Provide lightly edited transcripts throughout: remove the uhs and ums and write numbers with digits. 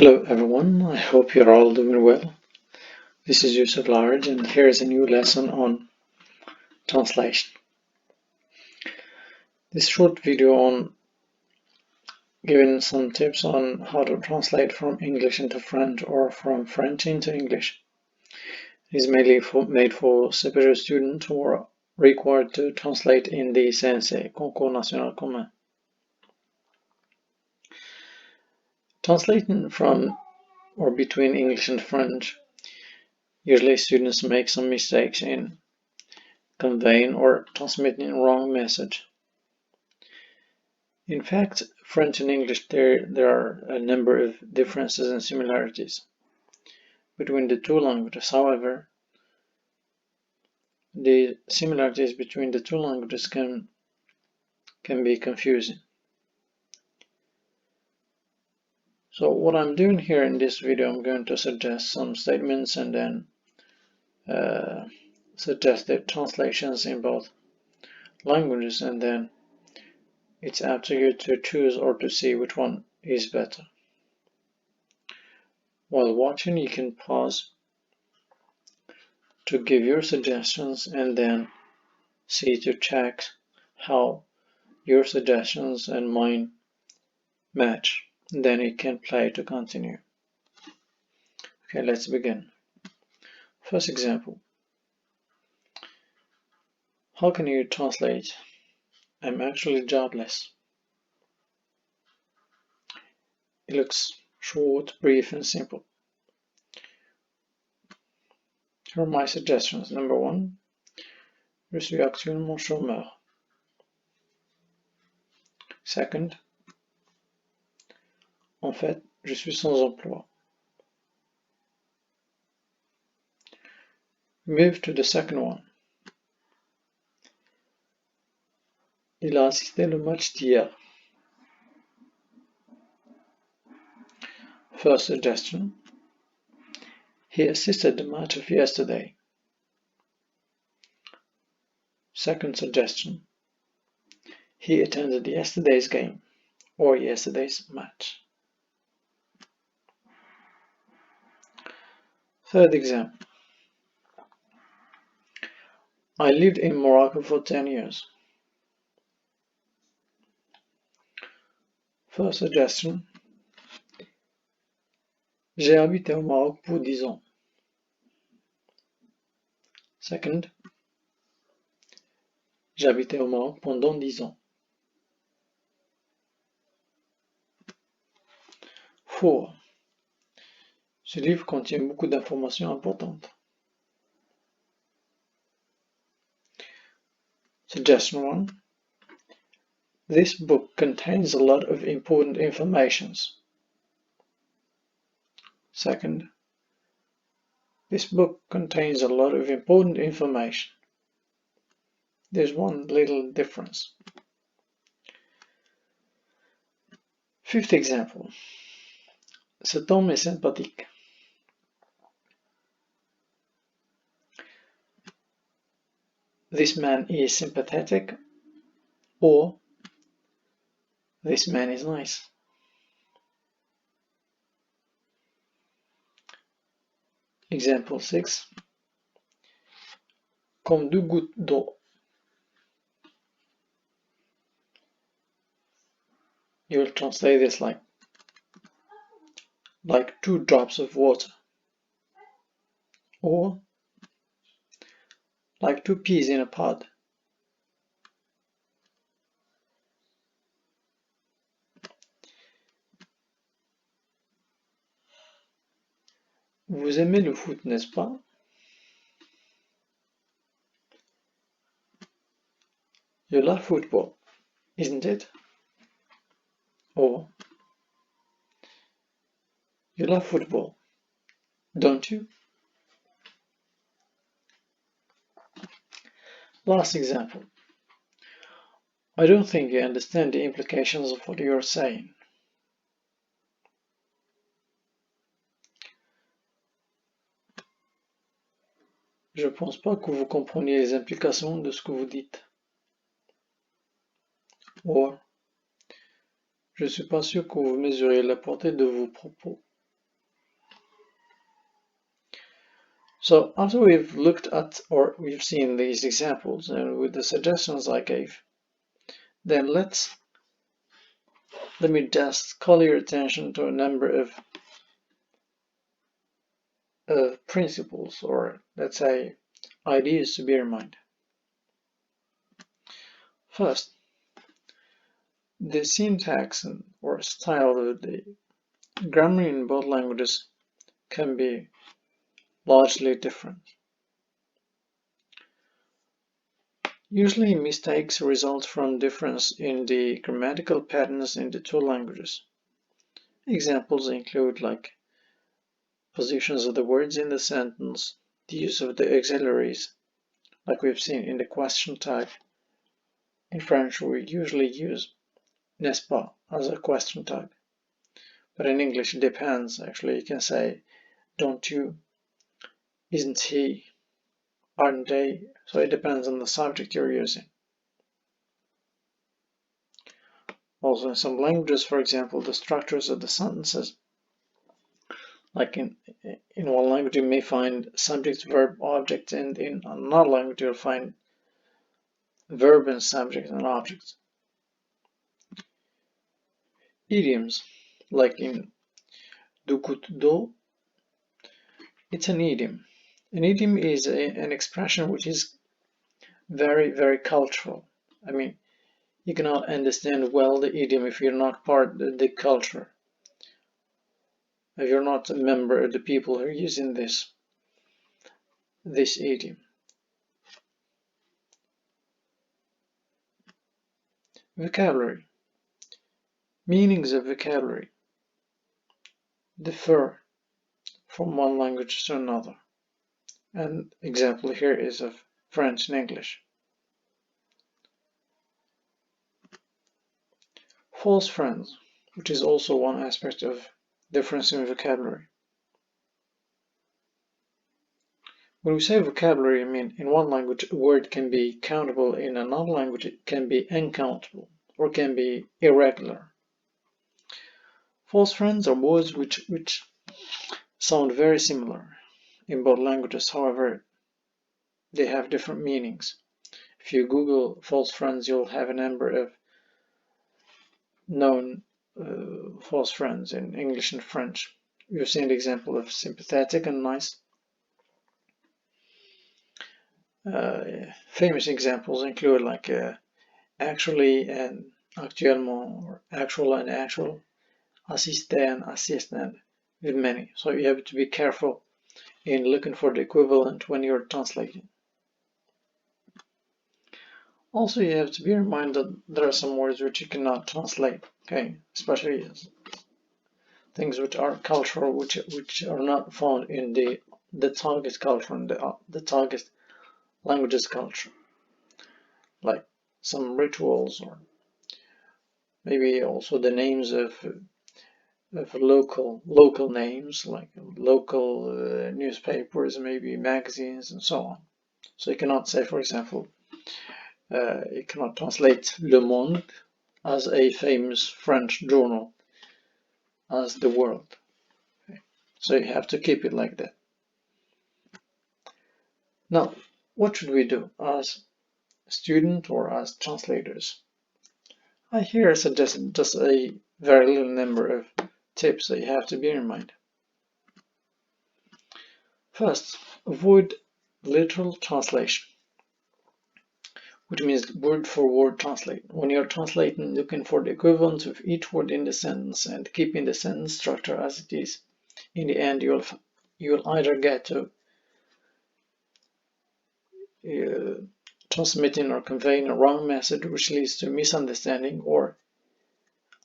Hello everyone, I hope you're all doing well. This is Yusuf Large and here is a new lesson on translation. This short video on giving some tips on how to translate from English into French or from French into English is mainly made for superior students who are required to translate in the CNC, Concours National Commun. Translating from or between English and French, usually students make some mistakes in conveying or transmitting wrong message. In fact, French and English, there are a number of differences and similarities between the two languages. However, the similarities between the two languages can be confusing. So what I'm doing here in this video, I'm going to suggest some statements and then suggested translations in both languages, and then it's up to you to choose or to see which one is better. While watching, you can pause to give your suggestions and then see to check how your suggestions and mine match. Then you can play to continue. Okay, let's begin. First example. How can you translate "I'm actually jobless"? It looks short, brief, and simple. Here are my suggestions. Number 1. Je suis actuellement chômeur. Second. En fait, je suis sans emploi. Move to the second one. Il a assisté le match d'hier. First suggestion. He assisted the match of yesterday. Second suggestion. He attended yesterday's game or yesterday's match. Third example. I lived in Morocco for 10 years. First suggestion. J'ai habité au Maroc pour 10 ans. Second. J'ai habité au Maroc pendant 10 ans. 4. Ce livre contient beaucoup d'informations importantes. Suggestion 1. This book contains a lot of important information. Second. This book contains a lot of important information. There's one little difference. Fifth example. Cet homme est sympathique. This man is sympathetic, or this man is nice. Example 6. Comme 2 gouttes d'eau. You will translate this like 2 drops of water, or like 2 peas in a pod. Vous aimez le foot, n'est-ce pas? You love football, isn't it? Or you love football, don't you? Last example. I don't think you understand the implications of what you're saying. Je pense pas que vous compreniez les implications de ce que vous dites. Or, je suis pas sûr que vous mesuriez la portée de vos propos. So after we've looked at or we've seen these examples and with the suggestions I gave, then let me just call your attention to a number of principles, or let's say ideas to bear in mind. First, the syntax or style of the grammar in both languages can be largely different. Usually mistakes result from difference in the grammatical patterns in the two languages. Examples include like positions of the words in the sentence, the use of the auxiliaries, like we've seen in the question tag. In French, we usually use n'est-ce pas as a question tag, but in English it depends. Actually, you can say don't you, isn't he, aren't they, so it depends on the subject you're using. Also, in some languages, for example, the structures of the sentences, like in one language you may find subject, verb, object, and in another language you'll find verb and subject and object. Idioms, like in du gut do, it's an idiom. An idiom is an expression which is very, very cultural. I mean, you cannot understand well the idiom if you're not part of the culture, if you're not a member of the people who are using this idiom. Vocabulary. Meanings of vocabulary differ from one language to another. An example here is of French and English. False friends, which is also one aspect of difference in vocabulary. When we say vocabulary, I mean in one language a word can be countable, in another language it can be uncountable or can be irregular. False friends are words which sound very similar in both languages, however they have different meanings. If you Google false friends, you'll have a number of known false friends in English and French. You've seen the example of sympathetic and nice. Famous examples include like actually and actuellement, or actual and actual, assister and assistant, with many. So you have to be careful in looking for the equivalent when you're translating. Also, you have to bear in mind that there are some words which you cannot translate, okay? Especially things which are cultural, which are not found in the target culture and the target language's culture, like some rituals, or maybe also the names of local names, like local newspapers, maybe magazines, and so on. So you cannot say, for example, you cannot translate Le Monde as a famous French journal as the world. Okay. So you have to keep it like that. Now, what should we do as students or as translators? I here suggest just a very little number of tips that you have to bear in mind. First, avoid literal translation, which means word for word translate. When you're translating, looking for the equivalent of each word in the sentence and keeping the sentence structure as it is. In the end, you'll either get to transmitting or conveying a wrong message, which leads to misunderstanding, or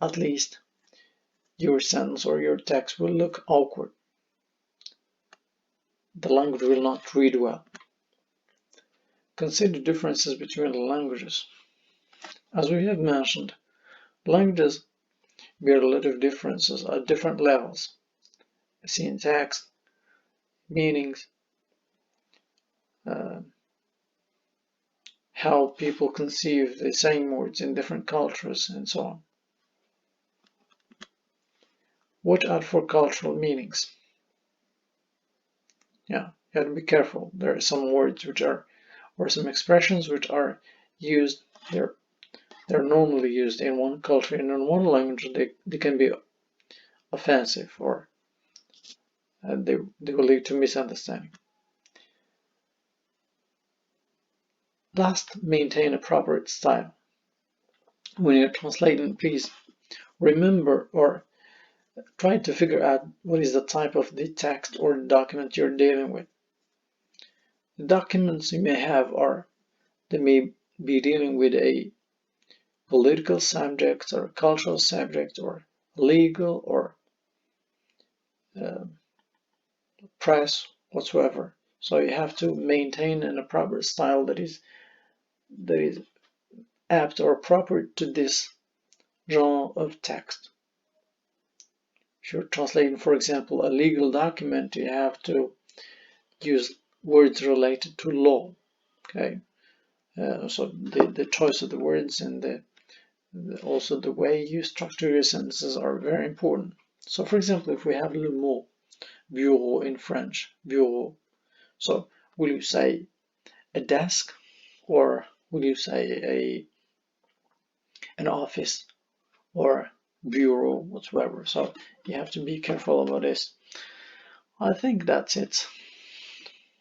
at least your sentence or your text will look awkward. The language will not read well. Consider differences between the languages. As we have mentioned, languages bear a lot of differences at different levels: syntax, meanings, how people conceive the same words in different cultures, and so on. Watch out for cultural meanings. Yeah, You have to be careful. There are some words which are, or some expressions which are used, they're normally used in one culture and in one language. They can be offensive, or they will lead to misunderstanding. Last, maintain a proper style. When you're translating, please remember or try to figure out what is the type of the text or the document you're dealing with. The documents you may have are, they may be dealing with a political subject or cultural subject or legal or press whatsoever. So you have to maintain in a proper style that is apt or proper to this genre of text. If you're translating, for example, a legal document, you have to use words related to law. Okay, so the choice of the words and also the way you structure your sentences are very important. So, for example, if we have le mot bureau in French, bureau, so will you say a desk, or will you say an office, or bureau whatsoever? So you have to be careful about this. I think that's it.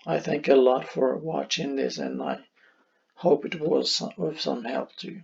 I thank you a lot for watching this, and I hope it was of some help to you.